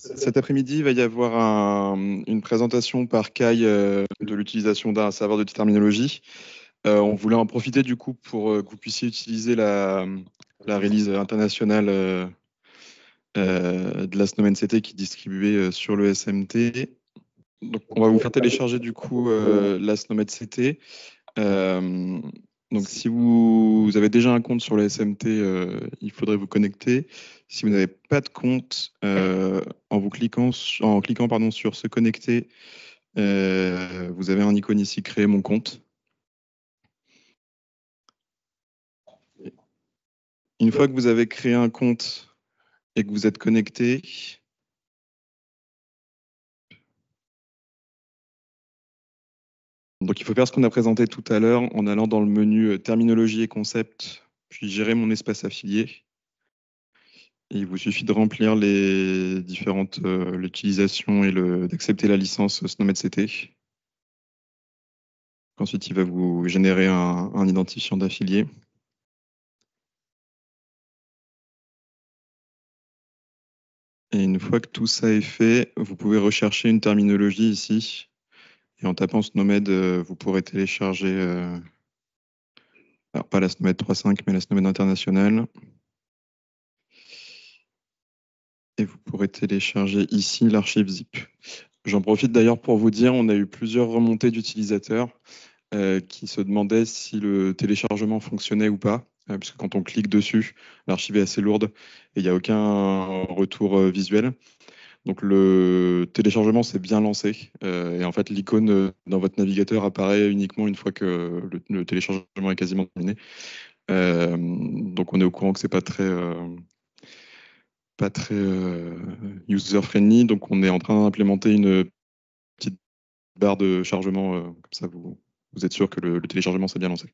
Cet après-midi, il va y avoir une présentation par Kai de l'utilisation d'un serveur de terminologie. On voulait en profiter du coup pour que vous puissiez utiliser la release internationale de la SNOMED CT qui est distribuée sur le SMT. Donc, on va vous faire télécharger du coup la SNOMED CT. Donc, si vous avez déjà un compte sur le SMT, il faudrait vous connecter. Si vous n'avez pas de compte, en cliquant sur se connecter, vous avez un icône ici, créer mon compte. Une fois que vous avez créé un compte et que vous êtes connecté, donc il faut faire ce qu'on a présenté tout à l'heure en allant dans le menu terminologie et concept, puis gérer mon espace affilié. Et il vous suffit de remplir les différentes l'utilisation et d'accepter la licence SNOMED CT. Ensuite, il va vous générer un identifiant d'affilié. Et une fois que tout ça est fait, vous pouvez rechercher une terminologie ici. Et en tapant SNOMED, vous pourrez télécharger, alors pas la SNOMED 3.5, mais la SNOMED internationale. Et vous pourrez télécharger ici l'archive zip. J'en profite d'ailleurs pour vous dire, on a eu plusieurs remontées d'utilisateurs qui se demandaient si le téléchargement fonctionnait ou pas, puisque quand on clique dessus, l'archive est assez lourde et il n'y a aucun retour visuel. Donc le téléchargement s'est bien lancé et en fait l'icône dans votre navigateur apparaît uniquement une fois que le téléchargement est quasiment terminé. Donc on est au courant que c'est pas très user-friendly, donc on est en train d'implémenter une petite barre de chargement, comme ça vous êtes sûr que le téléchargement s'est bien lancé.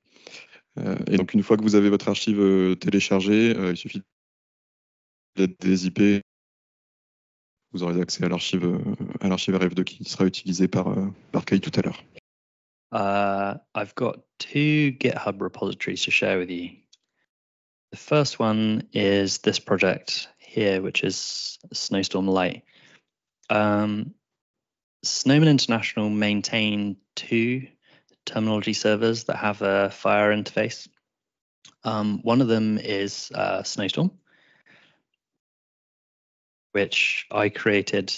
Et donc une fois que vous avez votre archive téléchargée, il suffit d'être des IP, vous aurez accès à l'archive RF2 qui sera utilisée par Kai tout à l'heure. I've got two GitHub repositories to share with you. The first one is this project here, which is Snowstorm Lite. Snowman International maintain two terminology servers that have a Fire interface. One of them is Snowstorm, which I created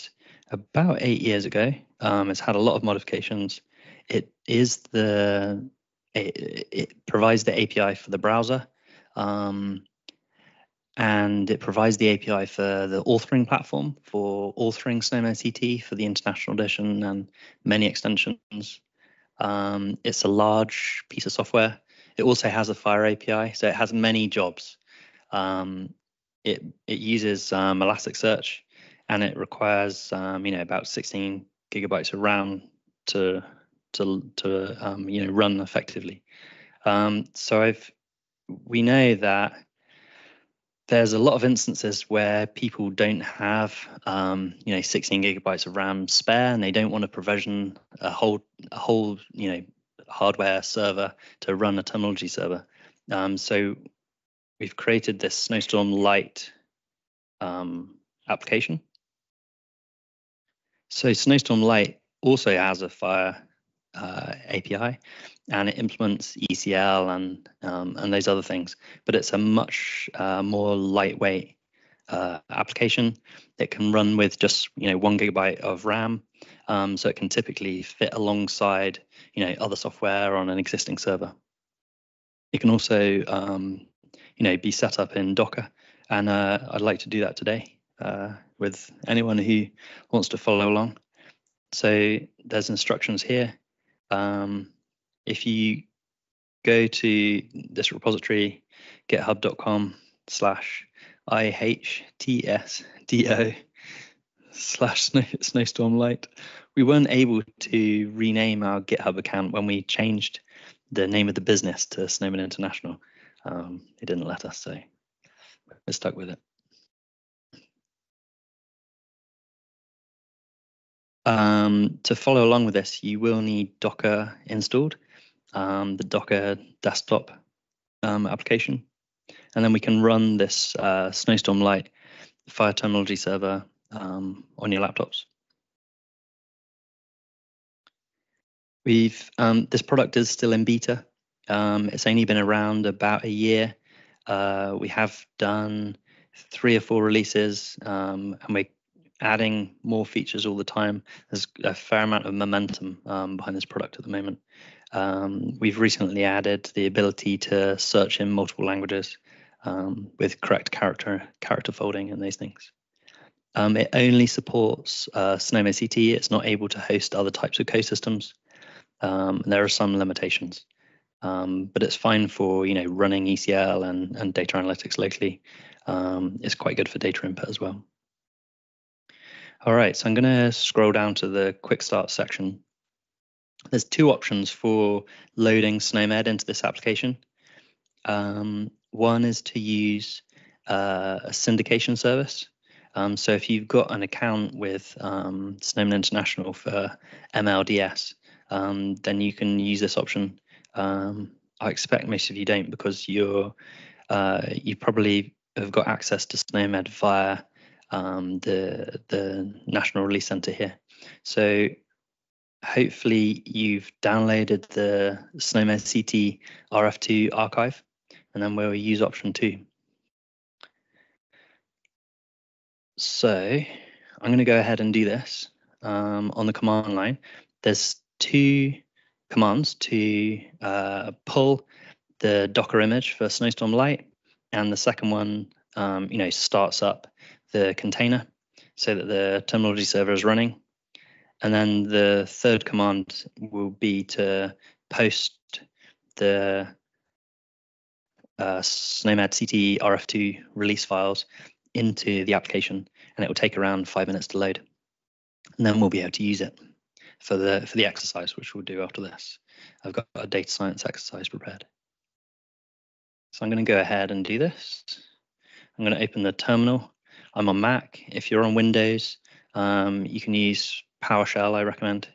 about 8 years ago. It's had a lot of modifications. It provides the API for the browser, and it provides the API for the authoring platform for authoring SNOMED CT for the international edition and many extensions. It's a large piece of software. It also has a Fire API, so it has many jobs. It uses Elasticsearch, and it requires about 16 gigabytes of RAM to run effectively. So we know that there's a lot of instances where people don't have 16 gigabytes of RAM spare, and they don't want to provision a whole hardware server to run a terminology server. So we've created this Snowstorm Lite application. So Snowstorm Lite also has a Fire API, and it implements ECL and those other things, but it's a much more lightweight application. It can run with just 1 gigabyte of RAM, so it can typically fit alongside other software on an existing server. It can also be set up in Docker, and I'd like to do that today with anyone who wants to follow along. So there's instructions here. If you go to this repository, github.com/ihtsdo/Snowstorm Lite, we weren't able to rename our GitHub account when we changed the name of the business to Snowman International. It didn't let us, so we're stuck with it. To follow along with this, you will need Docker installed, the Docker desktop application, and then we can run this Snowstorm Lite Fire terminology server on your laptops. This product is still in beta. It's only been around about a year. We have done 3 or 4 releases, and we're adding more features all the time. There's a fair amount of momentum behind this product at the moment. We've recently added the ability to search in multiple languages with correct character folding and those things. It only supports SNOMED CT. It's not able to host other types of co-systems. There are some limitations, but it's fine for running ECL and data analytics locally. It's quite good for data input as well. All right, so I'm going to scroll down to the quick start section. There's 2 options for loading SNOMED into this application. One is to use a syndication service. So if you've got an account with SNOMED International for MLDS, then you can use this option. I expect most of you don't, because you probably have got access to SNOMED via the National Release Center here. So hopefully you've downloaded the SNOMED CT RF2 archive, and then we'll use option 2. So I'm going to go ahead and do this on the command line. There's 2 commands to pull the Docker image for Snowstorm Lite, and the second one starts up the container so that the terminology server is running. And then the third command will be to post the SNOMED CT RF2 release files into the application, and it will take around 5 minutes to load. And then we'll be able to use it for the exercise, which we'll do after this. I've got a data science exercise prepared. So I'm going to go ahead and do this. I'm going to open the terminal. I'm on Mac. If you're on Windows, you can use PowerShell, I recommend.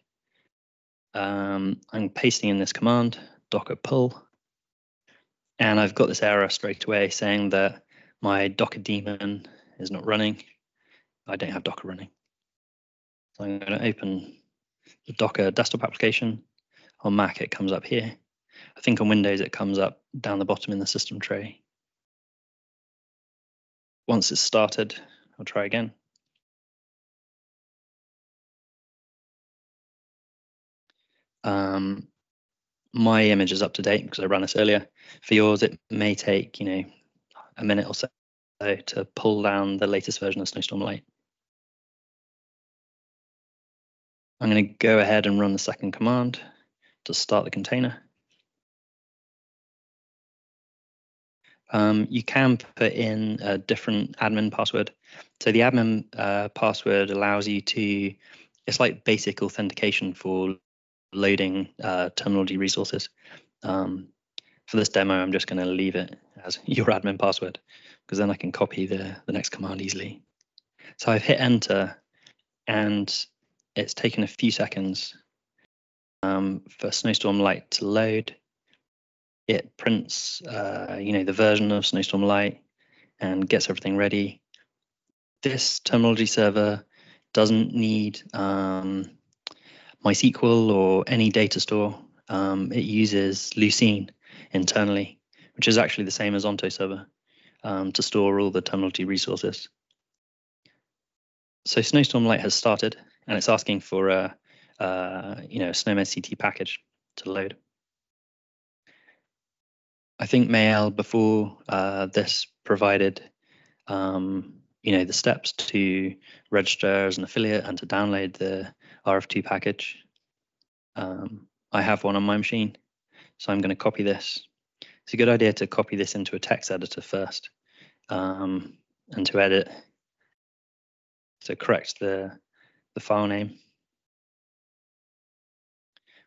I'm pasting in this command, docker pull. And I've got this error straight away saying that my Docker daemon is not running. I don't have Docker running. So I'm going to open the Docker desktop application. On Mac, it comes up here. I think on Windows, it comes up down the bottom in the system tray. Once it's started, I'll try again. My image is up to date because I ran this earlier. For yours, it may take a minute or so to pull down the latest version of Snowstorm Lite. I'm going to go ahead and run the second command to start the container. You can put in a different admin password. So the admin password allows you to, it's like basic authentication for loading terminology resources. For this demo, I'm just going to leave it as your admin password, because then I can copy the next command easily. So I've hit enter, and it's taken a few seconds for Snowstorm Lite to load. It prints, the version of Snowstorm Lite and gets everything ready. This terminology server doesn't need MySQL or any data store. It uses Lucene internally, which is actually the same as Onto server, to store all the terminology resources. So Snowstorm Lite has started, and it's asking for a SNOMED CT package to load. I think Mail before this provided the steps to register as an affiliate and to download the RF2 package. I have one on my machine, so I'm going to copy this. It's a good idea to copy this into a text editor first, and to edit, to correct the file name.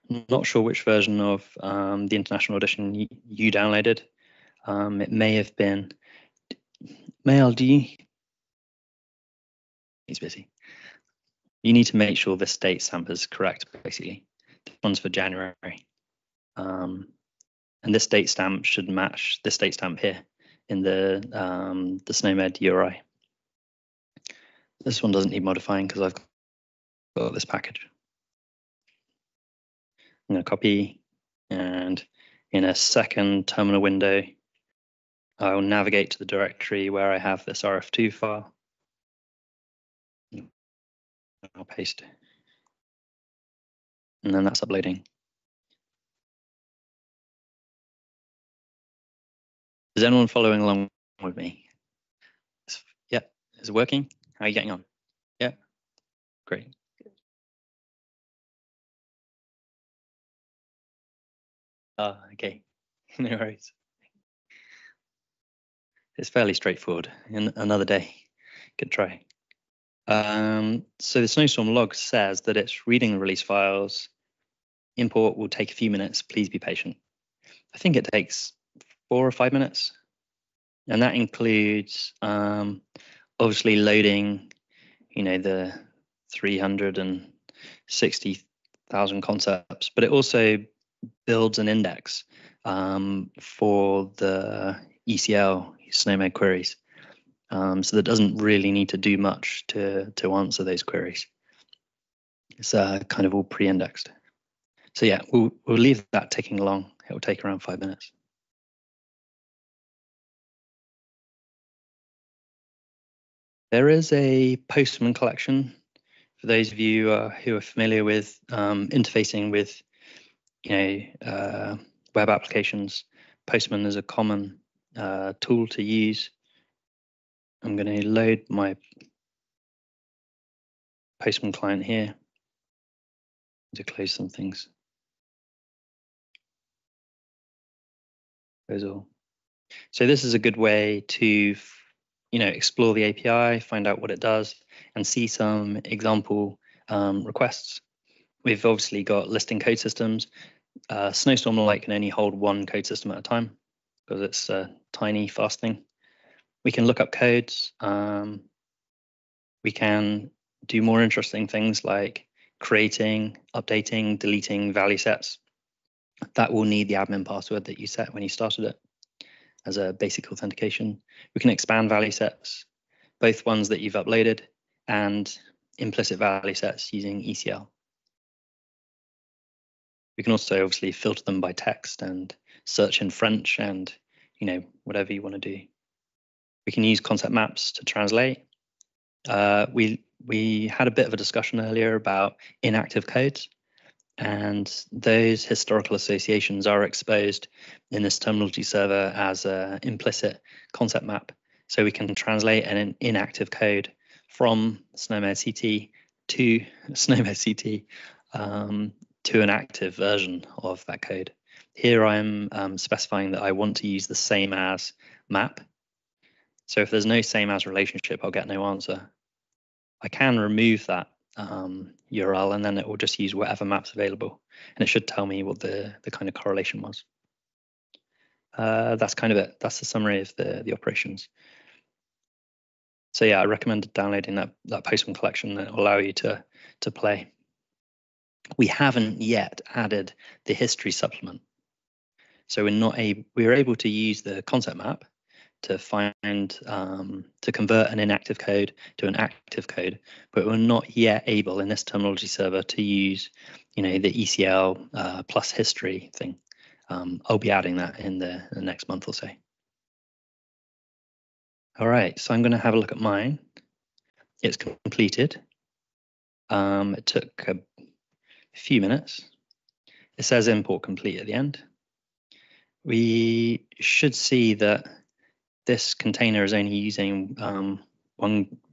I'm not sure which version of the International Edition you downloaded. It may have been Mail. He's busy. You need to make sure this date stamp is correct, basically. This one's for January. And this date stamp should match this date stamp here in the SNOMED URI. This one doesn't need modifying because I've got this package. I'm going to copy, and in a second terminal window, I will navigate to the directory where I have this RF2 file. I'll paste, and then that's uploading. Is anyone following along with me? Yeah, is it working? How are you getting on? Yeah, great. Okay, no worries. It's fairly straightforward. In another day, good try. So the Snowstorm log says that it's reading the release files. Import will take a few minutes. Please be patient. I think it takes 4 or 5 minutes, and that includes obviously loading, the 360,000 concepts, but it also builds an index for the ECL SNOMED queries. So that doesn't really need to do much to answer those queries. It's kind of all pre-indexed. So yeah, we'll leave that ticking along. It will take around 5 minutes. There is a Postman collection for those of you who are familiar with interfacing with, web applications. Postman is a common tool to use. I'm going to load my Postman client here to close some things. Those all. So this is a good way to, explore the API, find out what it does, and see some example requests. We've obviously got listing code systems. Snowstorm Lite can only hold one code system at a time because it's a tiny, fast thing. We can look up codes. We can do more interesting things like creating, updating, deleting value sets. That will need the admin password that you set when you started it as a basic authentication. We can expand value sets, both ones that you've uploaded and implicit value sets using ECL. We can also obviously filter them by text and search in French and, whatever you want to do. We can use concept maps to translate. We had a bit of a discussion earlier about inactive codes, and those historical associations are exposed in this terminology server as an implicit concept map. So we can translate an inactive code from SNOMED CT to SNOMED CT to an active version of that code. Here I'm specifying that I want to use the same as map. So if there's no same as relationship, I'll get no answer. I can remove that URL, and then it will just use whatever map's available, and it should tell me what the kind of correlation was. That's kind of it. That's the summary of the operations. So yeah, I recommend downloading that Postman collection that will allow you to play. We haven't yet added the history supplement, so we're able to use the concept map to to convert an inactive code to an active code, but we're not yet able in this terminology server to use, the ECL plus history thing. I'll be adding that in the next month or so. All right, so I'm going to have a look at mine. It's completed. It took a few minutes. It says import complete at the end. We should see that this container is only using 1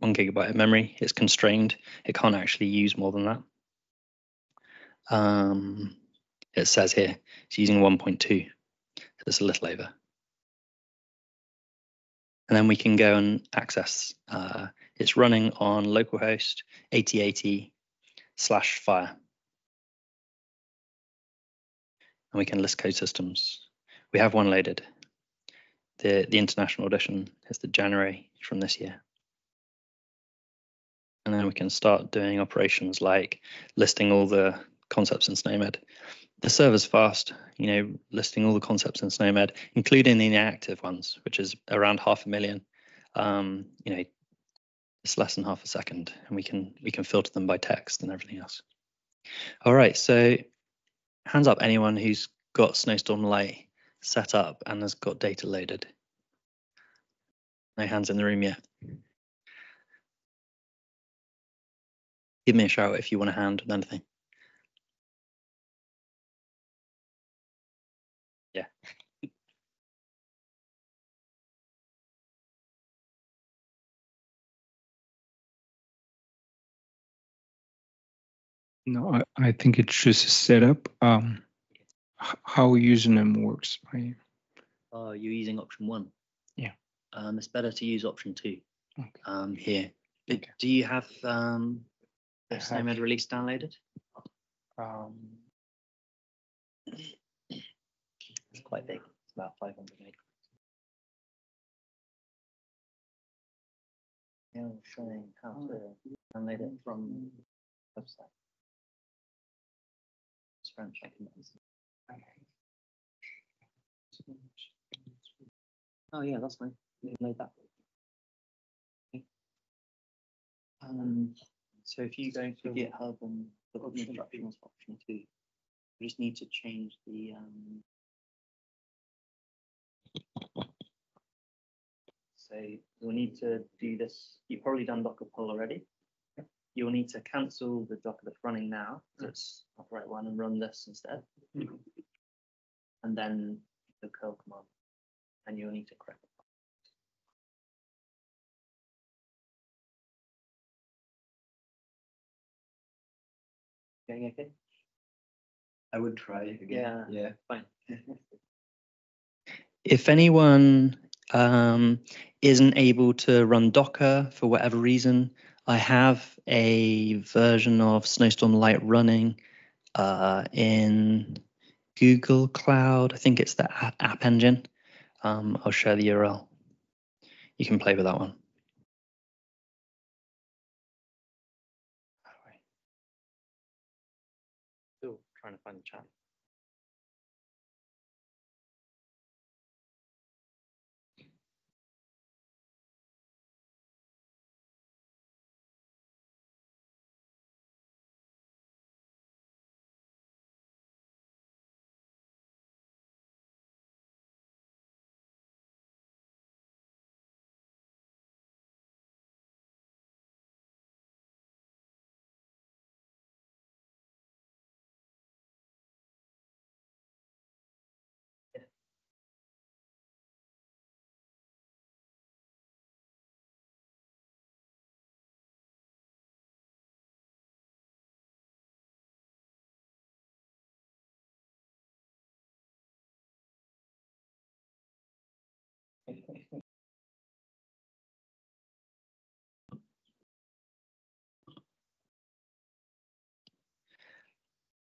gigabyte of memory. It's constrained. It can't actually use more than that. It says here it's using 1.2. So it's a little over. And then we can go and access. It's running on localhost 8080/fire. And we can list code systems. We have one loaded. The international edition is the January from this year. And then we can start doing operations like listing all the concepts in SNOMED. The server's fast, listing all the concepts in SNOMED, including the inactive ones, which is around 500,000. It's less than half a second, and we can filter them by text and everything else. All right, so hands up anyone who's got Snowstorm Lite set up and has got data loaded. No hands in the room yet. Give me a shout if you want a hand with anything. Yeah. No, I think it's just a setup. How username works. Oh, you're using option 1. Yeah. It's better to use option 2. Okay. Here. Okay. Do you have the SNOMED release downloaded? It's quite big. It's about 500 meg. Yeah, showing how to download it from the website. It's French, I can Oh yeah, that's fine. We've made that. Okay. So if you go to GitHub and look at the instructions option 2, you just need to change the so you'll need to do this. You've probably done Docker pull already. You'll need to cancel the Docker that's running now. That's not the right one, and run this instead. And then the curl command, and you'll need to correct it. Going okay? I would try again. Yeah, fine. If anyone isn't able to run Docker for whatever reason, I have a version of Snowstorm Lite running in Google Cloud. I think it's the App Engine. I'll share the URL. You can play with that one. Still trying to find the chat.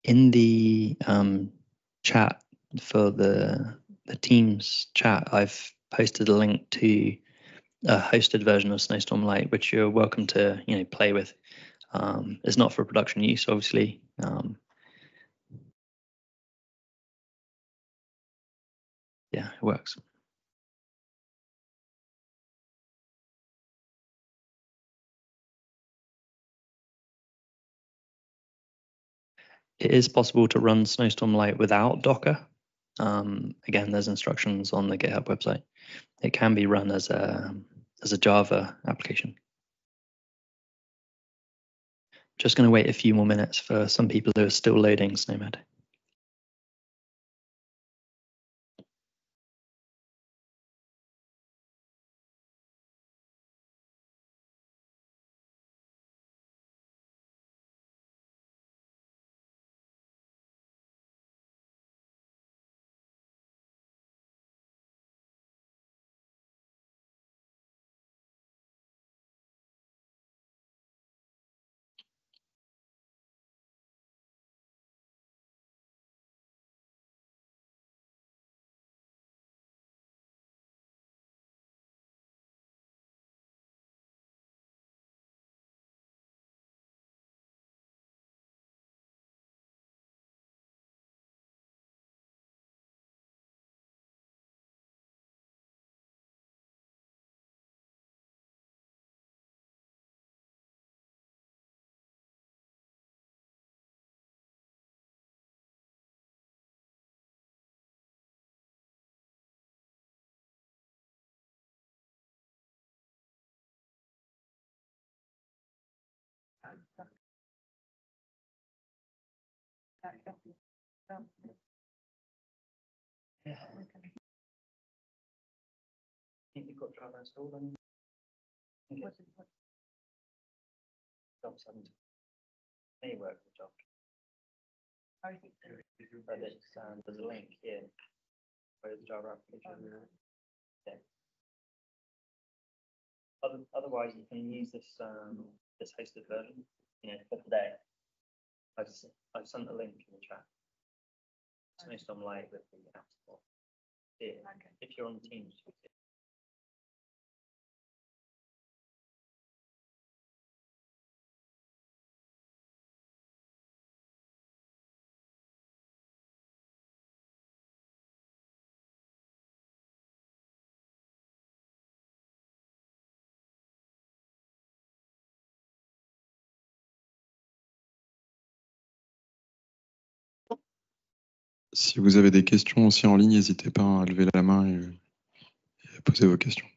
In the chat for the Teams chat, I've posted a link to a hosted version of Snowstorm Lite, which you're welcome to play with. It's not for production use, obviously. Yeah, it works. It is possible to run Snowstorm Lite without Docker. Again, there's instructions on the GitHub website. It can be run as a Java application. Just going to wait a few more minutes for some people who are still loading SNOMED. Yeah. I think you've got Java installed on. Job 7. May work with job. But it's, there's a link here where the Java application. Yeah. Otherwise, you can use this this hosted version. For today. I've sent a link in the chat. Snowstorm Lite with the app store. Yeah. Okay. If you're on Teams. Si vous avez des questions aussi en ligne, n'hésitez pas à lever la main et à poser vos questions.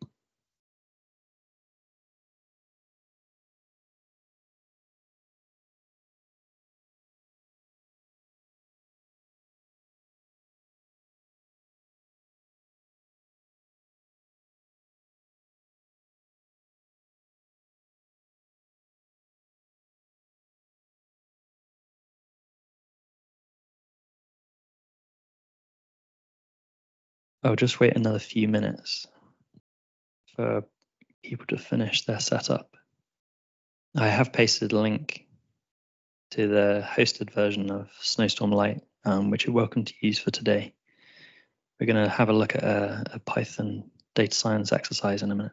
I'll just wait another few minutes for people to finish their setup. I have pasted a link to the hosted version of Snowstorm Lite, which you're welcome to use for today. We're going to have a look at a Python data science exercise in a minute.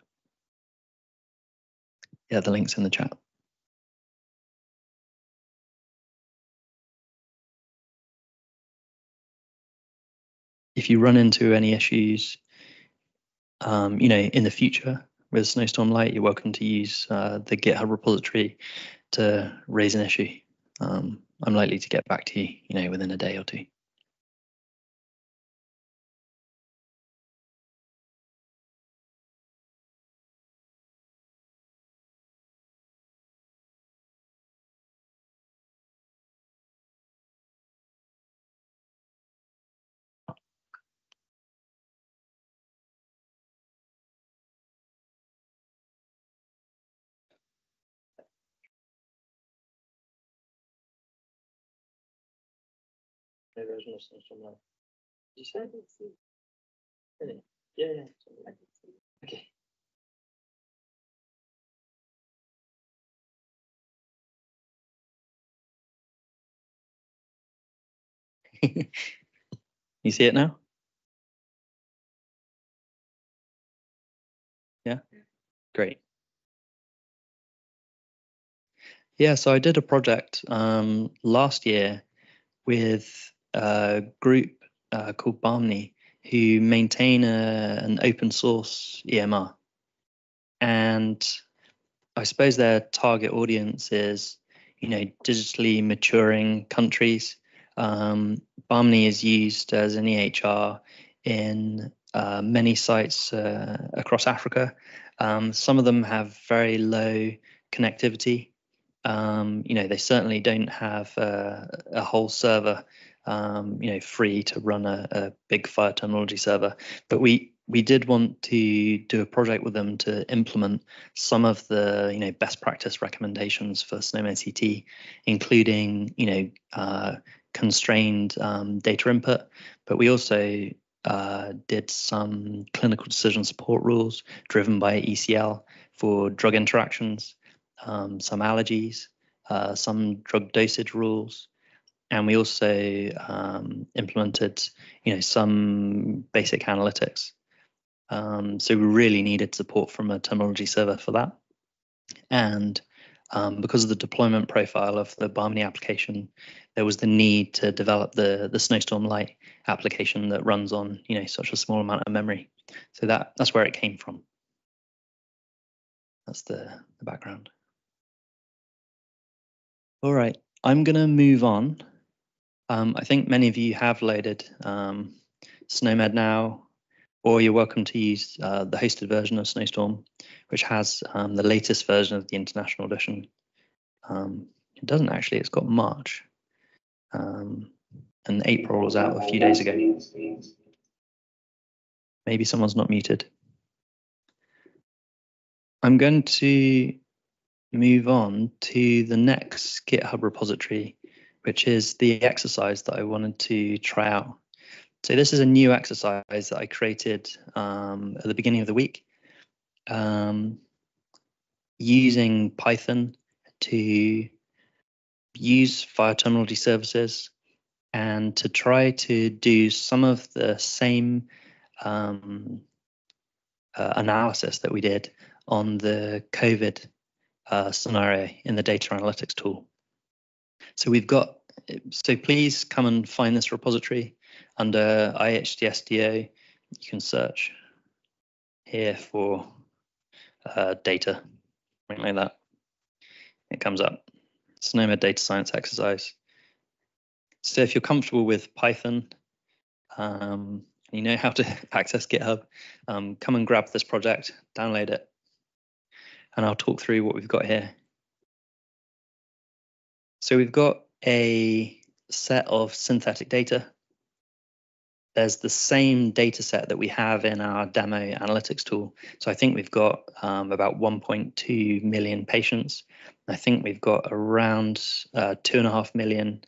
Yeah, the link's in the chat. If you run into any issues, in the future with Snowstorm Lite, you're welcome to use the GitHub repository to raise an issue. I'm likely to get back to you, within a day or two. Version of Snowstorm Lite. Did you say? I did see. Really? Yeah. I did see. Okay. You see it now? Yeah. Great. Yeah, so I did a project last year with a group called Barmney, who maintain an open source EMR. And I suppose their target audience is, digitally maturing countries. Barmney is used as an EHR in many sites across Africa. Some of them have very low connectivity. They certainly don't have a whole server, free to run a big fire terminology server. But we did want to do a project with them to implement some of the best practice recommendations for SNOMED CT, including constrained data input. But we also did some clinical decision support rules driven by ECL for drug interactions. Some allergies, some drug dosage rules, and we also implemented, some basic analytics. So we really needed support from a terminology server for that. And because of the deployment profile of the Barmney application, there was the need to develop the Snowstorm Lite application that runs on, such a small amount of memory. So that's where it came from. That's the background. All right, I'm going to move on. I think many of you have loaded SNOMED now, or you're welcome to use the hosted version of Snowstorm, which has the latest version of the international edition. It doesn't actually, it's got March. And April was out a few days ago. Maybe someone's not muted. I'm going to move on to the next GitHub repository, which is the exercise that I wanted to try out. So this is a new exercise that I created at the beginning of the week, using Python to use fire terminology services and to try to do some of the same analysis that we did on the COVID scenario in the data analytics tool. So please come and find this repository under IHDSDO. You can search here for data, something like that. It comes up. SNOMED data science exercise. So if you're comfortable with Python, you know how to access GitHub, come and grab this project, download it, and I'll talk through what we've got here. So we've got a set of synthetic data. There's the same data set that we have in our demo analytics tool. So I think we've got about 1.2 million patients. I think we've got around 2.5 million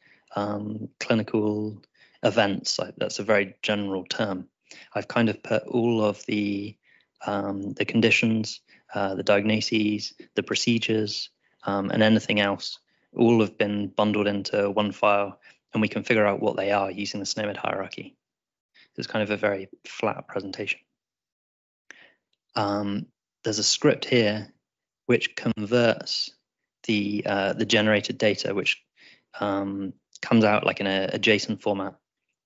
clinical events. That's a very general term. I've kind of put all of the conditions, the diagnoses, the procedures, and anything else, all have been bundled into one file, and we can figure out what they are using the SNOMED hierarchy. It's kind of a very flat presentation. There's a script here which converts the generated data, which comes out like in a JSON format,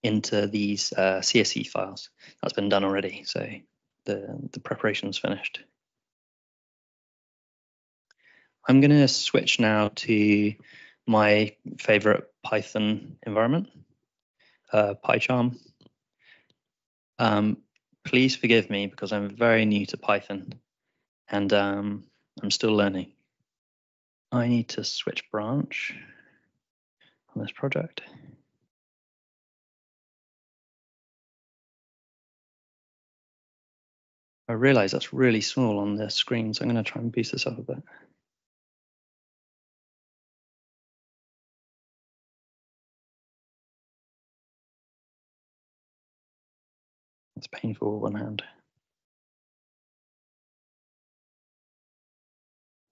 into these CSV files. That's been done already, so the preparation's finished. I'm going to switch now to my favorite Python environment, PyCharm. Please forgive me because I'm very new to Python and I'm still learning. I need to switch branch on this project. I realize that's really small on the screen, so I'm going to try and boost this up a bit. It's painful with one hand.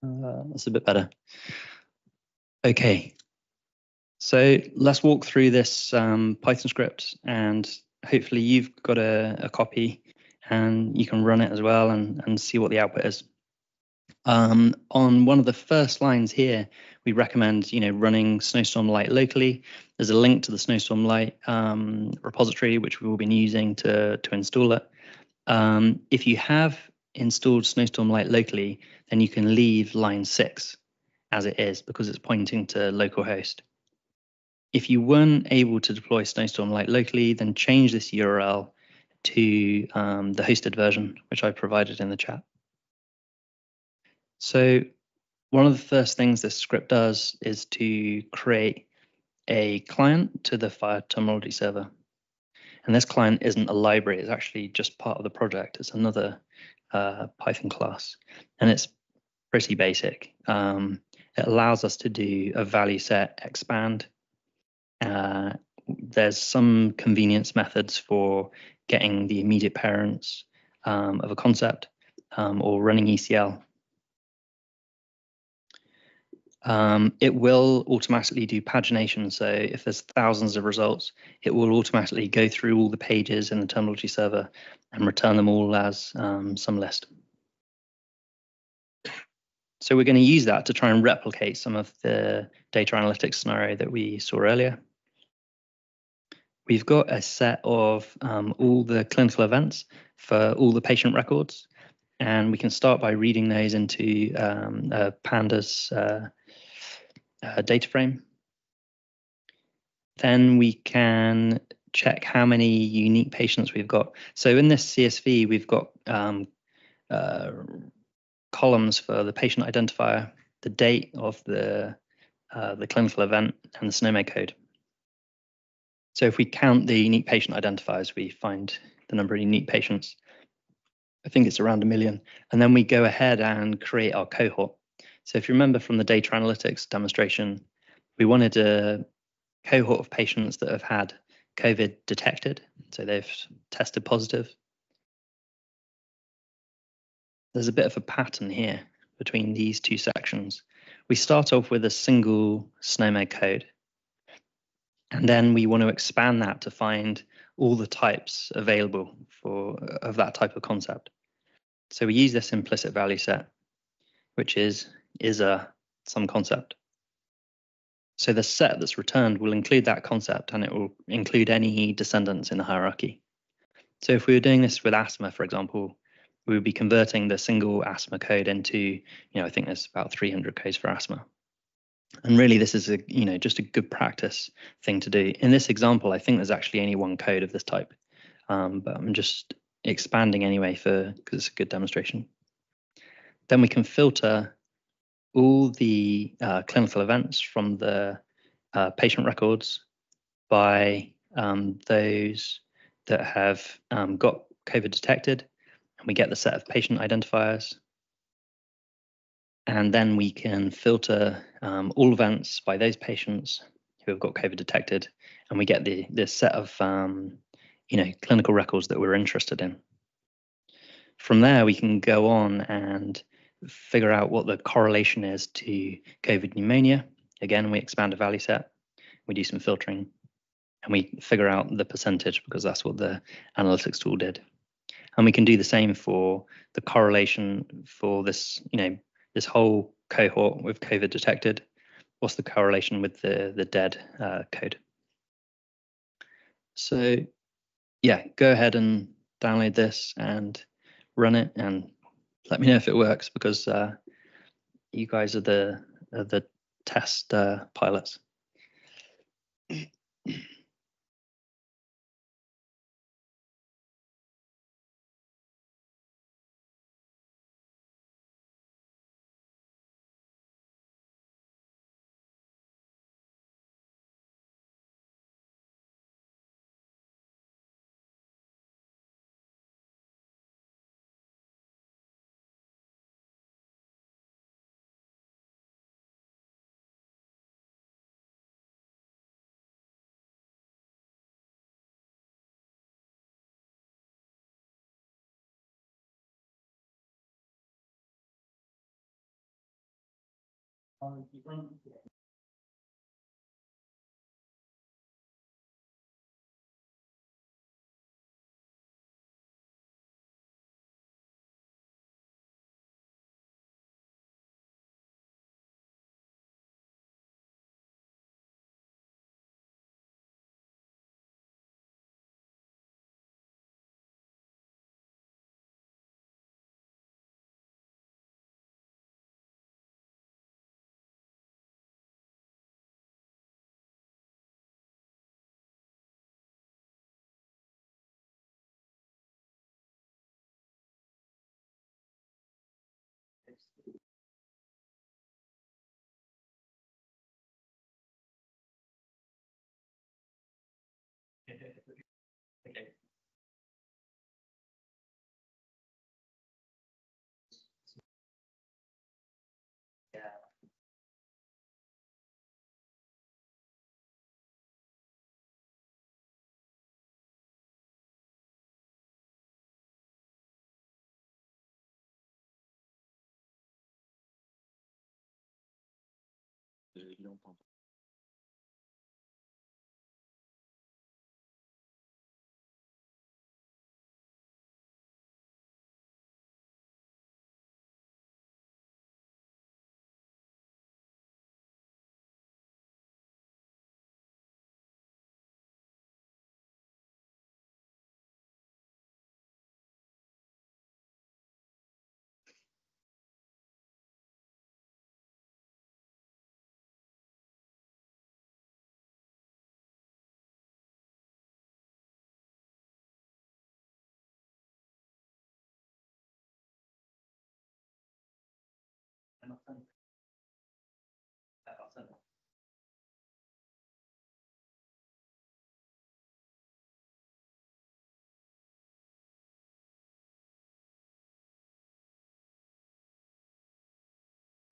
That's a bit better. Okay, so let's walk through this Python script, and hopefully you've got a copy and you can run it as well and see what the output is. On one of the first lines here, we recommend running Snowstorm Lite locally. There's a link to the Snowstorm Lite repository, which we will be using to install it. If you have installed Snowstorm Lite locally, then you can leave line 6 as it is because it's pointing to localhost. If you weren't able to deploy Snowstorm Lite locally, then change this URL to the hosted version, which I provided in the chat. So one of the first things this script does is to create a client to the fire terminology server. And this client isn't a library, it's actually just part of the project. It's another Python class, and it's pretty basic. It allows us to do a value set expand. There's some convenience methods for getting the immediate parents of a concept or running ECL. It will automatically do pagination. So if there's thousands of results, it will automatically go through all the pages in the terminology server and return them all as some list. So we're going to use that to try and replicate some of the data analytics scenario that we saw earlier. We've got a set of all the clinical events for all the patient records, and we can start by reading those into pandas data frame. Then we can check how many unique patients we've got. So in this CSV, we've got columns for the patient identifier, the date of the clinical event, and the SNOMED code. So if we count the unique patient identifiers, we find the number of unique patients. I think it's around 1 million. And then we go ahead and create our cohort. So if you remember from the data analytics demonstration, we wanted a cohort of patients that have had COVID detected. So they've tested positive. There's a bit of a pattern here between these two sections. We start off with a single SNOMED code, and then we want to expand that to find all the types available of that type of concept. So we use this implicit value set, which is some concept. So the set that's returned will include that concept, and it will include any descendants in the hierarchy. So if we were doing this with asthma, for example, we would be converting the single asthma code into, I think there's about 300 codes for asthma. And really, this is just a good practice thing to do. In this example, I think there's actually only one code of this type, but I'm just expanding anyway because it's a good demonstration. Then we can filter all the clinical events from the patient records by those that have got COVID detected, and we get the set of patient identifiers. And then we can filter all events by those patients who have got COVID detected, and we get the set of clinical records that we're interested in. From there, we can go on and figure out what the correlation is to COVID pneumonia. Again, we expand a value set, we do some filtering, and we figure out the percentage because that's what the analytics tool did. And we can do the same for the correlation for this, this whole cohort with COVID detected. What's the correlation with the dead code? So yeah, go ahead and download this and run it and let me know if it works, because you guys are the test pilots. Okay. Yeah.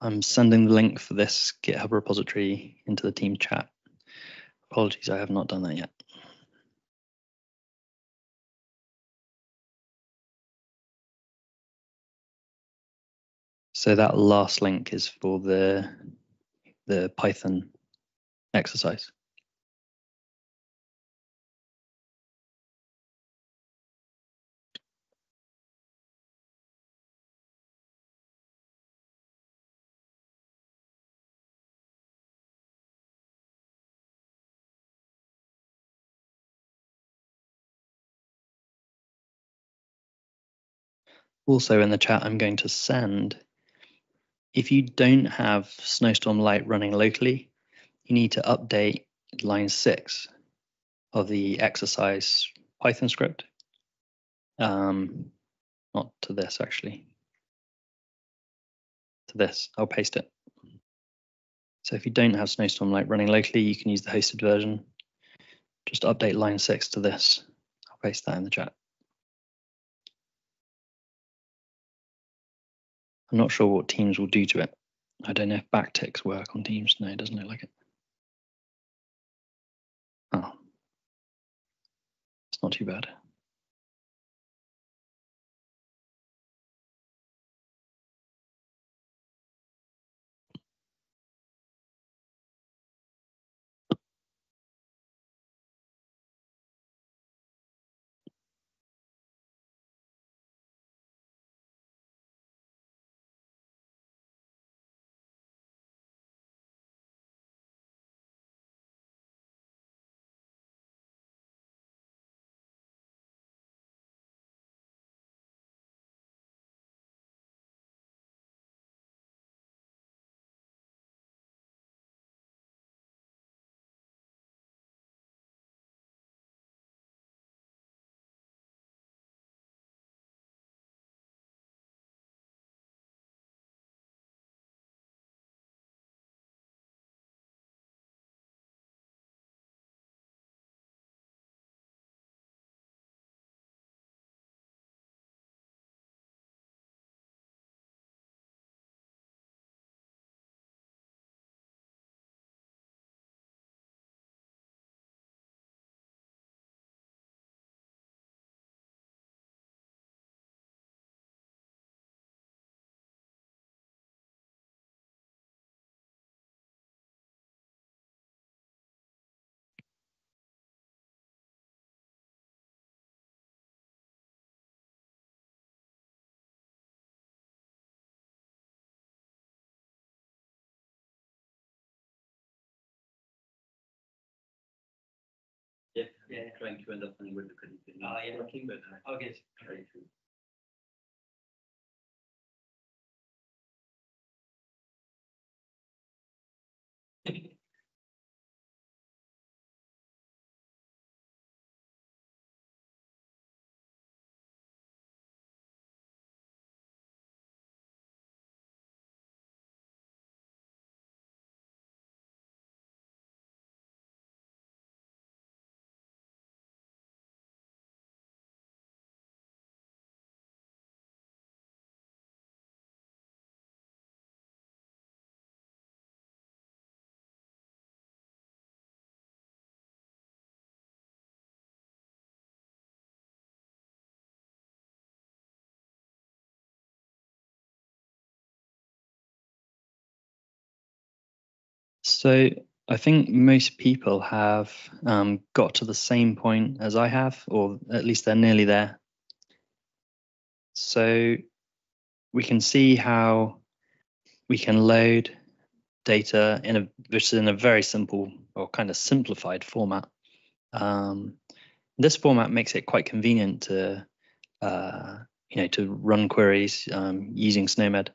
I'm sending the link for this GitHub repository into the team chat. Apologies, I have not done that yet. So that last link is for the Python exercise. Also in the chat, I'm going to send, if you don't have Snowstorm Lite running locally, you need to update line 6 of the exercise Python script. Not to this, actually. To this, I'll paste it. So if you don't have Snowstorm Lite running locally, you can use the hosted version. Just update line 6 to this. I'll paste that in the chat. I'm not sure what Teams will do to it. I don't know if backticks work on Teams. No, it doesn't look like it. Oh, it's not too bad. Yeah, trying to understand what the condition is working, but okay. Try to. So I think most people have got to the same point as I have, or at least they're nearly there. So we can see how we can load data which is in a very simple or kind of simplified format. This format makes it quite convenient to to run queries using SNOMED.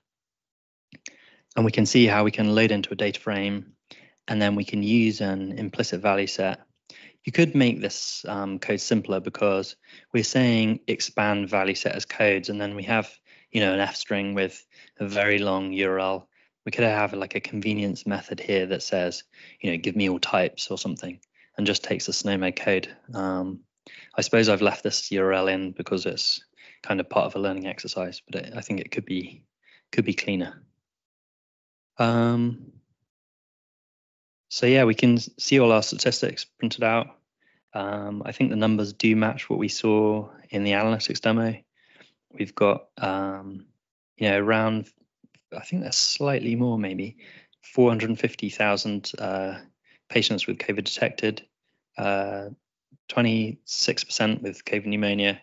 And we can see how we can load into a data frame, and then we can use an implicit value set. You could make this code simpler because we're saying expand value set as codes, and then we have an F string with a very long URL. We could have like a convenience method here that says, give me all types or something, and just takes the SNOMED code. I suppose I've left this URL in because it's kind of part of a learning exercise, but I think it could be cleaner. So yeah, we can see all our statistics printed out. I think the numbers do match what we saw in the analytics demo. We've got, around, I think that's slightly more, maybe 450,000 patients with COVID detected, 26% with COVID pneumonia,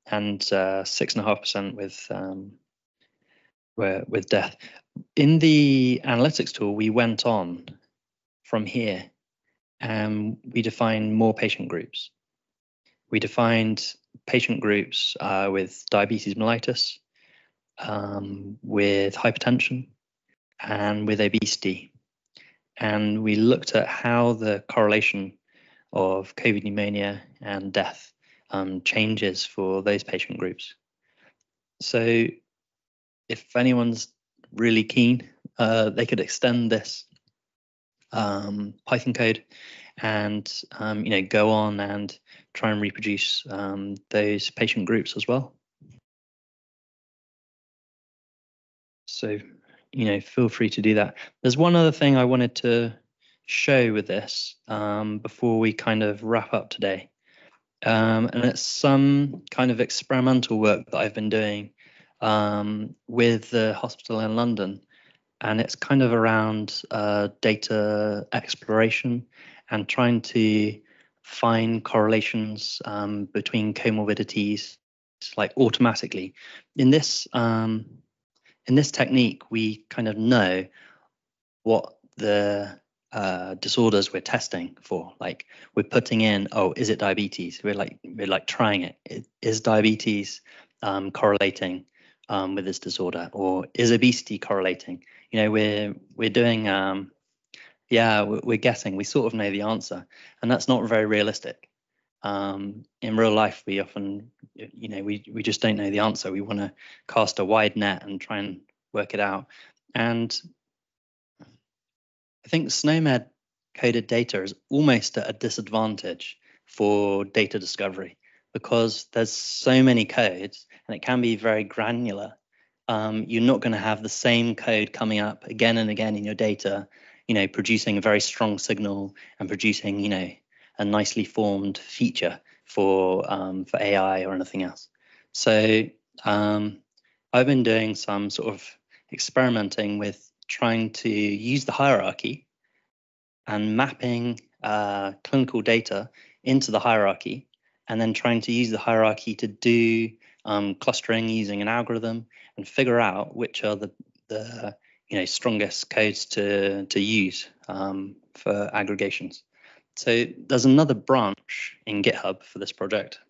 and 6.5% with death. In the analytics tool, we went on from here and we defined more patient groups. We defined patient groups with diabetes mellitus, with hypertension, and with obesity. And we looked at how the correlation of COVID pneumonia and death changes for those patient groups. So if anyone's really keen, they could extend this Python code and go on and try and reproduce those patient groups as well. So, feel free to do that. There's one other thing I wanted to show with this before we kind of wrap up today. And it's some kind of experimental work that I've been doing with the hospital in London. And it's kind of around data exploration and trying to find correlations between comorbidities, like automatically. In this technique, we kind of know what the disorders we're testing for. Like we're putting in, is it diabetes? We're like trying it. Is diabetes correlating with this disorder, or is obesity correlating? We're doing, we're guessing. We sort of know the answer, and that's not very realistic. In real life, we often, we just don't know the answer. We want to cast a wide net and try and work it out. And I think SNOMED coded data is almost at a disadvantage for data discovery because there's so many codes and it can be very granular. You're not going to have the same code coming up again and again in your data, producing a very strong signal and producing, a nicely formed feature for AI or anything else. So I've been doing some sort of experimenting with trying to use the hierarchy and mapping clinical data into the hierarchy, and then trying to use the hierarchy to do clustering using an algorithm and figure out which are the strongest codes to use for aggregations. So there's another branch in GitHub for this project.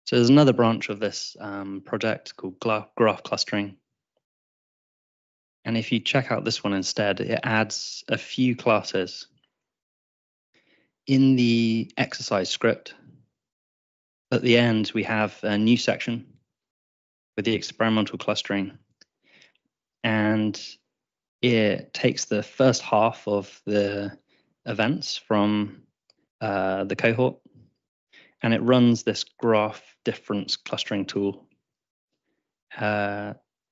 So there's another branch of this project called graph clustering. And if you check out this one instead, it adds a few classes. In the exercise script, at the end, we have a new section with the experimental clustering. And it takes the first half of the events from the cohort, and it runs this graph difference clustering tool.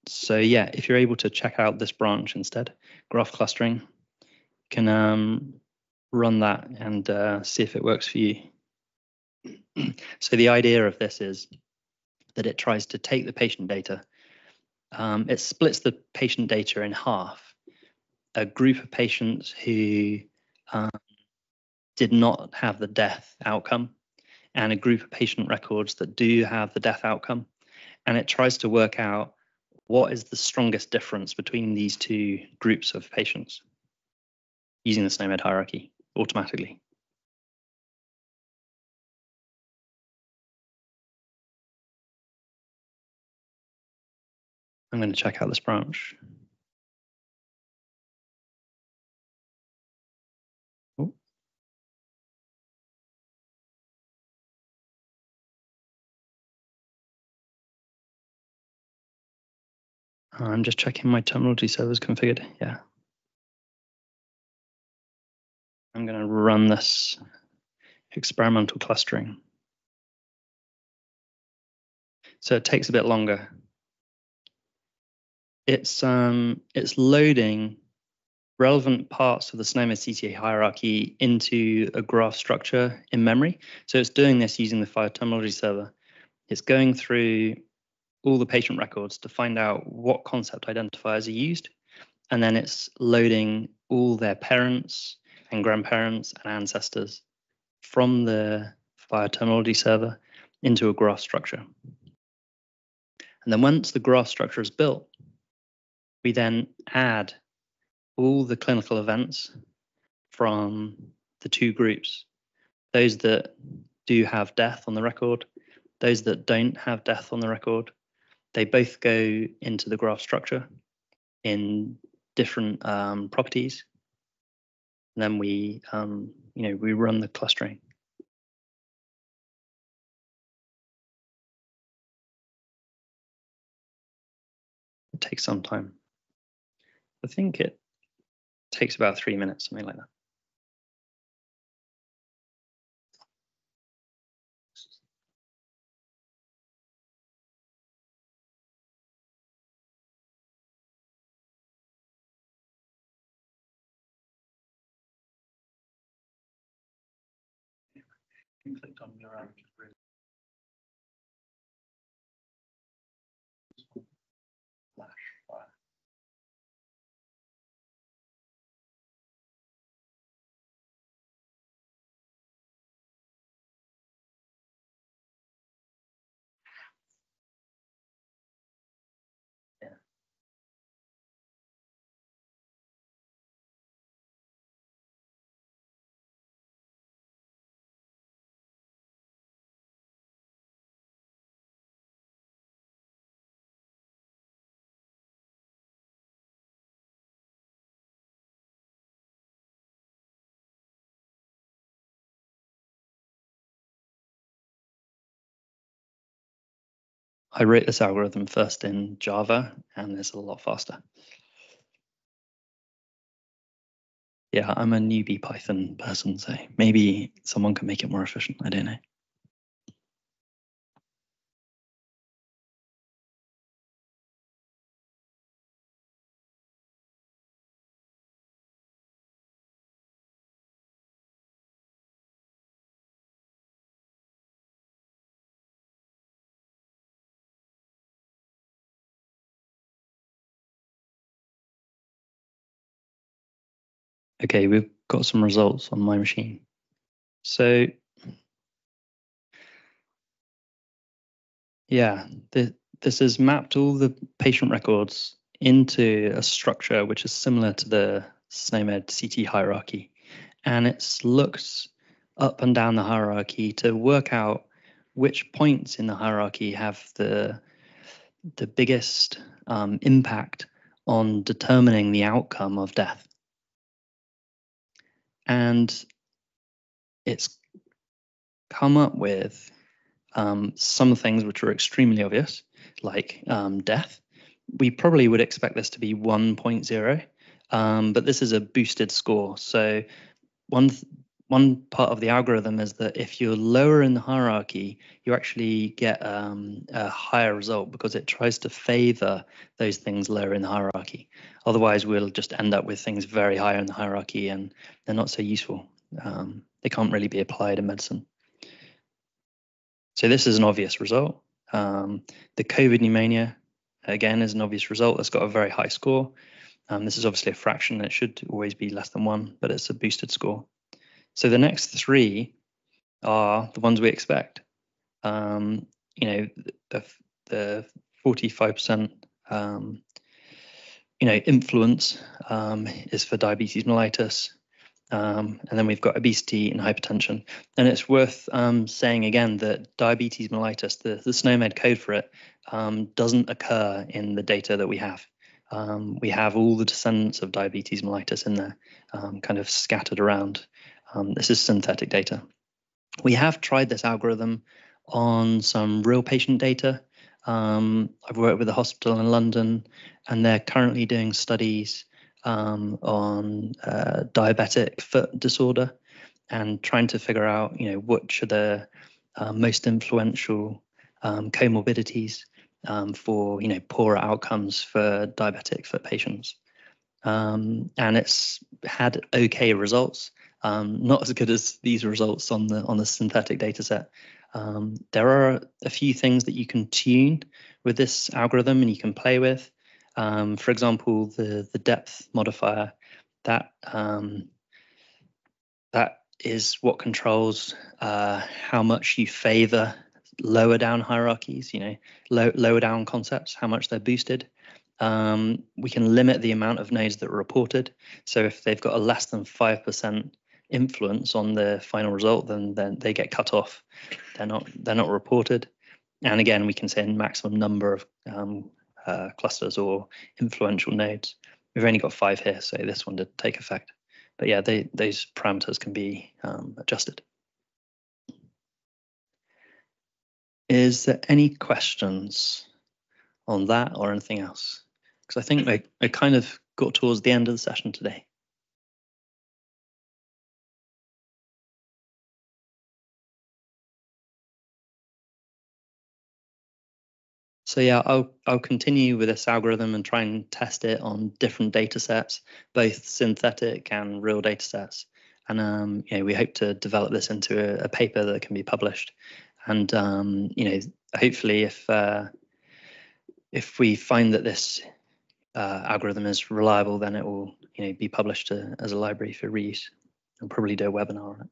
So yeah, if you're able to check out this branch instead, graph clustering, you can run that and see if it works for you. So the idea of this is that it tries to take the patient data. It splits the patient data in half. A group of patients who did not have the death outcome, and a group of patient records that do have the death outcome. And it tries to work out what is the strongest difference between these two groups of patients using the SNOMED hierarchy automatically. I'm going to check out this branch. Oh. I'm just checking my terminology server is configured. Yeah. I'm going to run this experimental clustering. So it takes a bit longer. It's loading relevant parts of the SNOMED CT hierarchy into a graph structure in memory. So it's doing this using the file terminology server. It's going through all the patient records to find out what concept identifiers are used. And then it's loading all their parents and grandparents and ancestors from the file terminology server into a graph structure. And then once the graph structure is built, we then add all the clinical events from the two groups, those that do have death on the record, those that don't have death on the record. They both go into the graph structure in different properties. And then we run the clustering. It takes some time. I think it takes about 3 minutes, something like that. Clicked on your flash fire. I wrote this algorithm first in Java, and it's a lot faster. Yeah, I'm a newbie Python person, so maybe someone can make it more efficient. I don't know. Okay, we've got some results on my machine. So yeah, this has mapped all the patient records into a structure which is similar to the SNOMED CT hierarchy. And it's looked up and down the hierarchy to work out which points in the hierarchy have the biggest impact on determining the outcome of death. And it's come up with some things which are extremely obvious, like death. We probably would expect this to be 1.0, but this is a boosted score. So one part of the algorithm is that if you're lower in the hierarchy, you actually get a higher result because it tries to favor those things lower in the hierarchy. Otherwise, we'll just end up with things very high in the hierarchy and they're not so useful. They can't really be applied in medicine. So this is an obvious result. The COVID pneumonia, again, is an obvious result. It's got a very high score. This is obviously a fraction. It should always be less than 1, but it's a boosted score. So the next 3 are the ones we expect. The 45% influence is for diabetes mellitus. And then we've got obesity and hypertension. And it's worth saying again that diabetes mellitus, the SNOMED code for it, doesn't occur in the data that we have. We have all the descendants of diabetes mellitus in there, kind of scattered around. This is synthetic data. We have tried this algorithm on some real patient data. I've worked with a hospital in London, and they're currently doing studies on diabetic foot disorder, and trying to figure out, which are the most influential comorbidities for, poorer outcomes for diabetic foot patients. And it's had okay results, not as good as these results on the synthetic data set. There are a few things that you can tune with this algorithm and you can play with. For example, the depth modifier, that is what controls how much you favor lower down hierarchies, lower down concepts, how much they're boosted. We can limit the amount of nodes that are reported. So if they've got a less than 5% influence on the final result, then they get cut off. They're not reported. And again, we can say a maximum number of clusters or influential nodes. We've only got 5 here, so this one didn't take effect. But yeah, those parameters can be adjusted. Is there any questions on that or anything else? Because I think I kind of got towards the end of the session today. So yeah, I'll continue with this algorithm and try and test it on different data sets, both synthetic and real data sets. And we hope to develop this into a paper that can be published. And hopefully, if we find that this algorithm is reliable, then it will be published as a library for reuse. I'll probably do a webinar on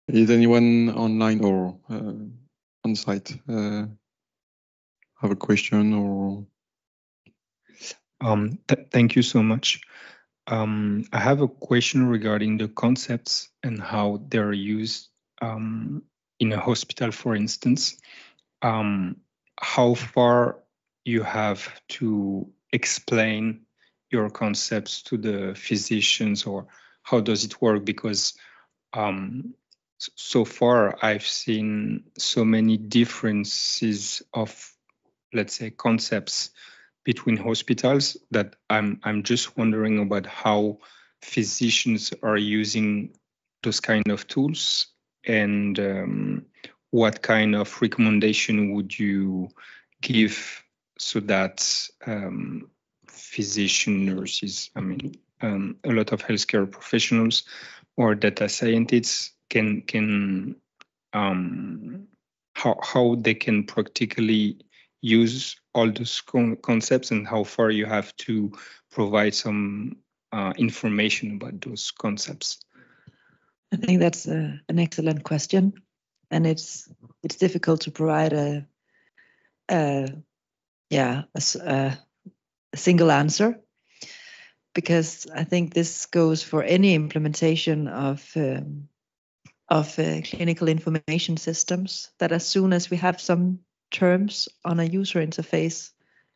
it. Is anyone online or on site have a question or? Thank you so much. I have a question regarding the concepts and how they're used in a hospital, for instance. How far you have to explain your concepts to the physicians, or how does it work? Because so far I've seen so many differences of, let's say, concepts between hospitals that I'm just wondering about how physicians are using those kind of tools, and what kind of recommendation would you give so that physician nurses, a lot of healthcare professionals or data scientists can how they can practically use all those concepts, and how far you have to provide some information about those concepts? I think that's an excellent question, and it's difficult to provide a single answer, because I think this goes for any implementation of clinical information systems, that as soon as we have some terms on a user interface,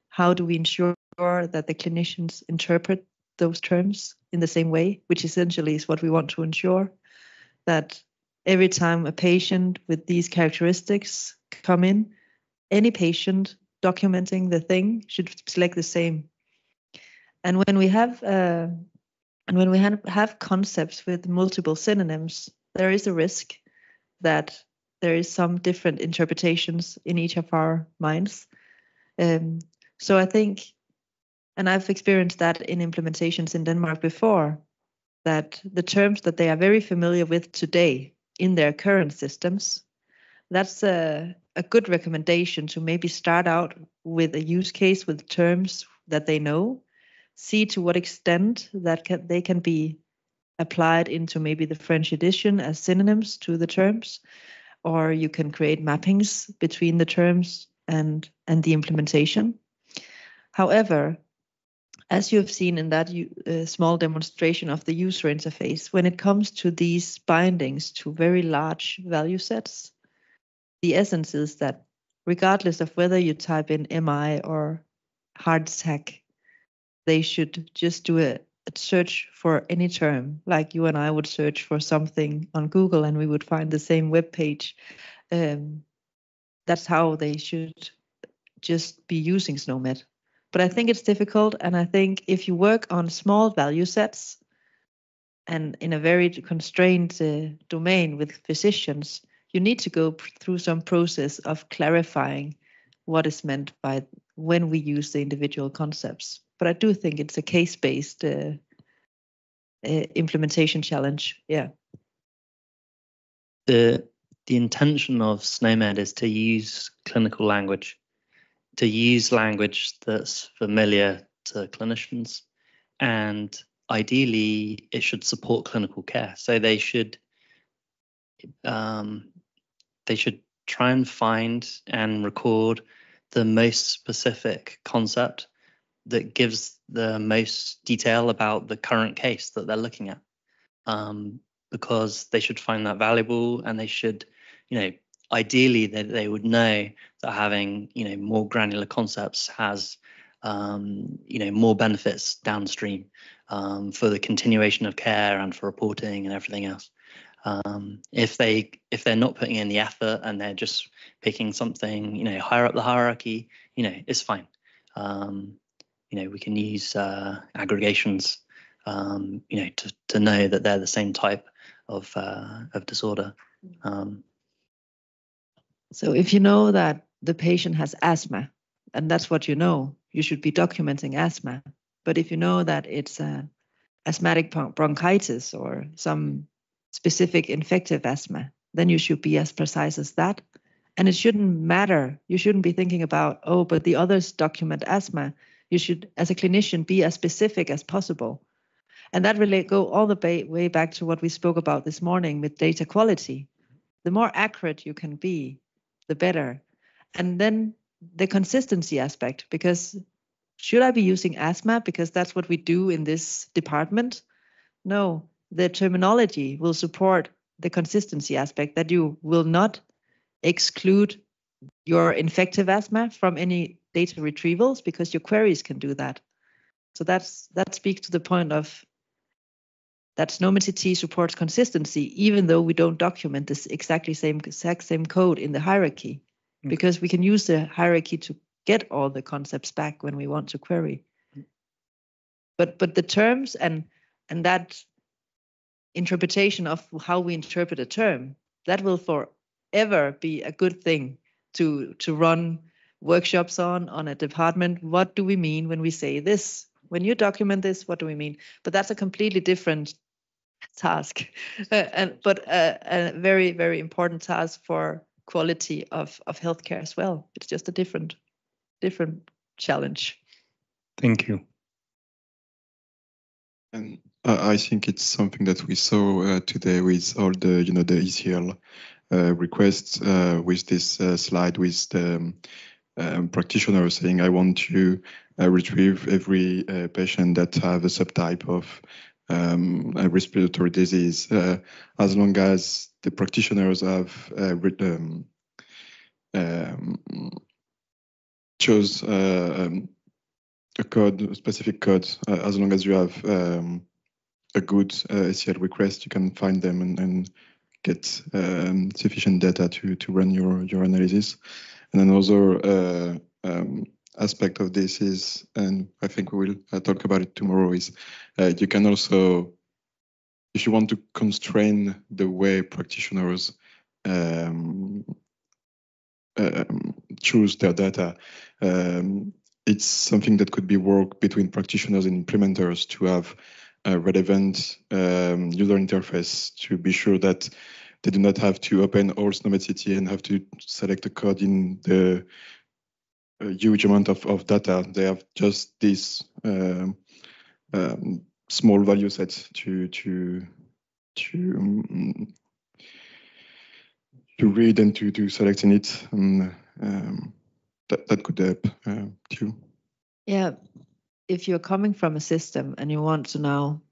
how do we ensure that the clinicians interpret those terms in the same way, which essentially is what we want to ensure, that every time a patient with these characteristics come in, any patient documenting the thing should select the same. And when we have concepts with multiple synonyms, there is a risk that there is some different interpretations in each of our minds. So I think, and I've experienced that in implementations in Denmark before, that the terms that they are very familiar with today in their current systems, that's a good recommendation to maybe start out with a use case with terms that they know, see to what extent that they can be applied into maybe the French edition as synonyms to the terms, or you can create mappings between the terms and the implementation. However, as you have seen in that small demonstration of the user interface, when it comes to these bindings to very large value sets, the essence is that regardless of whether you type in MI or heart attack, they should just do a search for any term, like you and I would search for something on Google and we would find the same web page. That's how they should just be using SNOMED. But I think it's difficult, and I think if you work on small value sets and in a very constrained domain with physicians, you need to go through some process of clarifying what is meant by when we use the individual concepts. But I do think it's a case-based implementation challenge. Yeah. The intention of SNOMED is to use clinical language, to use language that's familiar to clinicians, and ideally it should support clinical care. So they should try and find and record the most specific concept that gives the most detail about the current case that they're looking at, because they should find that valuable, and they should, ideally they would know that having, more granular concepts has, more benefits downstream for the continuation of care and for reporting and everything else. If they're not putting in the effort and they're just picking something, higher up the hierarchy, it's fine. We can use aggregations, to know that they're the same type of disorder. So if you know that the patient has asthma, and that's what you know, you should be documenting asthma. But if you know that it's asthmatic bronchitis or some specific infective asthma, then you should be as precise as that. And it shouldn't matter. You shouldn't be thinking about, but the others document asthma. You should, as a clinician, be as specific as possible. And that really go all the way back to what we spoke about this morning with data quality. The more accurate you can be, the better. And then the consistency aspect, because should I be using asthma because that's what we do in this department? No, the terminology will support the consistency aspect, that you will not exclude your infective asthma from any data retrievals because your queries can do that. So that speaks to the point of that SNOMED CT supports consistency, even though we don't document this exact same code in the hierarchy, because we can use the hierarchy to get all the concepts back when we want to query. But the terms and that interpretation of how we interpret a term, that will forever be a good thing to run workshops on a department. What do we mean when we say this? When you document this, what do we mean? But that's a completely different task, but a very, very important task for quality of healthcare as well. It's just a different challenge. Thank you. And I think it's something that we saw today with all the the ECL requests with this slide with the practitioner saying, I want to retrieve every patient that have a subtype of a respiratory disease, as long as the practitioners have chose a specific code, as long as you have a good ACL request, you can find them and get sufficient data to run your analysis. And another aspect of this is, and I think we will talk about it tomorrow, is you can also, if you want to constrain the way practitioners choose their data, it's something that could be work between practitioners and implementers to have a relevant user interface to be sure that they do not have to open all SNOMED CT and have to select a code in the huge amount of data. They have just this small value set to read and to select in it, and that could help too. Yeah, if you're coming from a system and you want to now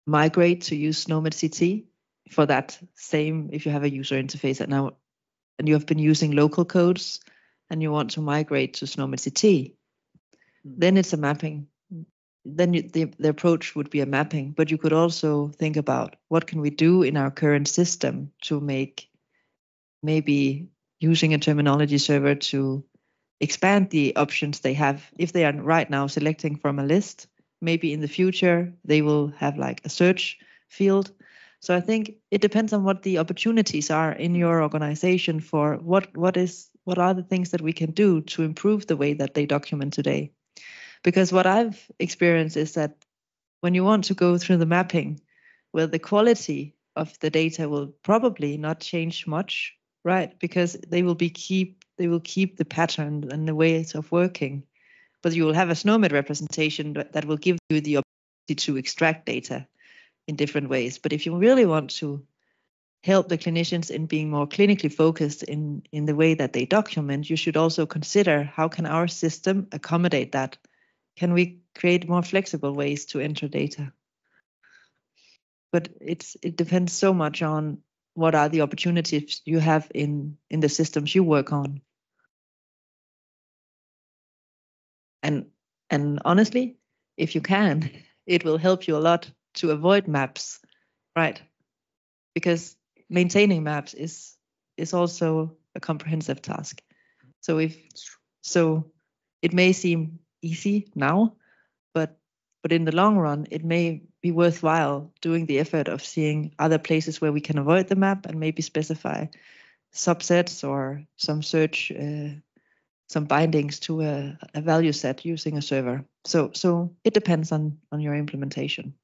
migrate to use SNOMED CT for that same, if you have a user interface and you have been using local codes and you want to migrate to SNOMED CT, then it's a mapping. Then the approach would be a mapping, but you could also think about what can we do in our current system to make maybe using a terminology server to expand the options they have. If they are right now selecting from a list, maybe in the future they will have like a search field. So I think it depends on what the opportunities are in your organization for what are the things that we can do to improve the way that they document today. Because what I've experienced is that when you want to go through the mapping, well, the quality of the data will probably not change much, right? Because they will keep the pattern and the ways of working, but you will have a SNOMED representation that will give you the ability to extract data in different ways. But if you really want to help the clinicians in being more clinically focused in the way that they document, you should also consider how can our system accommodate that? Can we create more flexible ways to enter data? But it depends so much on what are the opportunities you have in the systems you work on. And honestly, if you can, it will help you a lot to avoid maps, right? Because maintaining maps is also a comprehensive task. So it may seem easy now, but in the long run, it may be worthwhile doing the effort of seeing other places where we can avoid the map and maybe specify subsets or some search, some bindings to a value set using a server. So it depends on your implementation.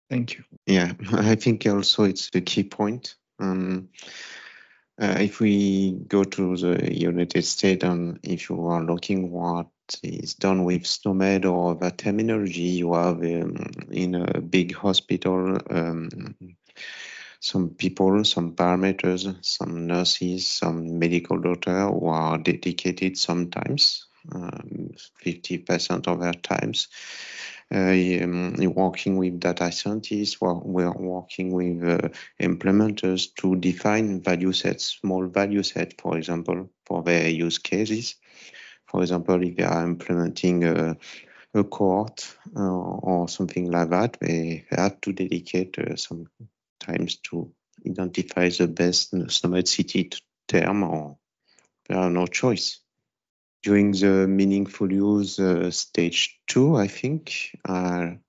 Thank you. Yeah, I think also it's a key point. If we go to the United States and if you are looking what is done with SNOMED or the terminology, you have in a big hospital some people, some parameters, some nurses, some medical doctors who are dedicated sometimes, 50% of their times. Working with data scientists, we're working with implementers to define value sets, small value set, for example, for their use cases. For example, if they are implementing a cohort or something like that, they have to dedicate some times to identify the best SNOMED CT term, or there are no choice. During the meaningful use stage 2, I think, in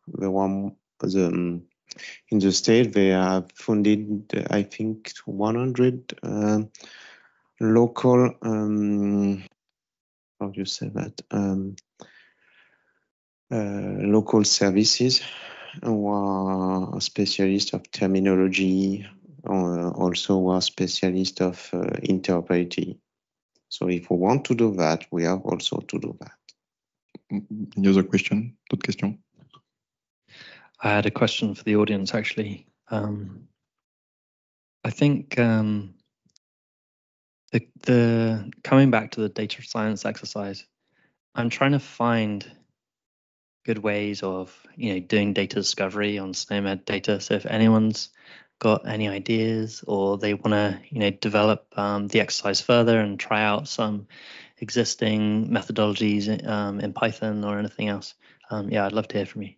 the state they have funded, I think, 100 local, how do you say that? Local services who are specialists of terminology, also are specialists of interoperability. So if we want to do that, we have also to do that. Any other question? D'autres questions? I had a question for the audience, actually. I think the coming back to the data science exercise, I'm trying to find good ways of doing data discovery on SNOMED data. So if anyone's got any ideas or they want to develop the exercise further and try out some existing methodologies in Python or anything else, yeah, I'd love to hear from you.